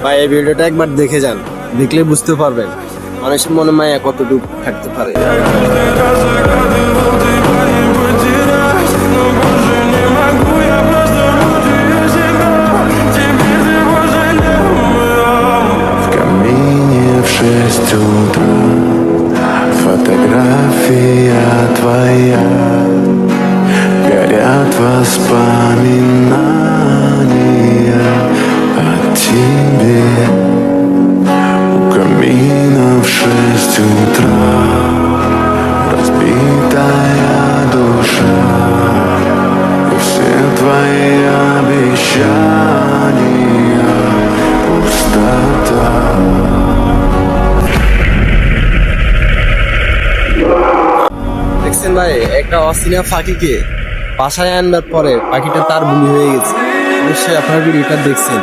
ভাই এই ভিডিওটা একবার দেখে যান, দেখলে বুঝতে পারবেন মানুষের মনে মায়া কতটুকু থাকতে পারে। В камине в 6 утра фотография твоя, горят воспоминания о тебе. У камина в 6 утра разбитая душа, и все твои обещания пустота. দেখছেন ভাই, একটা অচেনা পাখিকে বাসায় আনবার পরে পাখিটা তার বলি হয়ে গেছে। নিশ্চয়ই আপনার ভিডিওটা দেখছেন।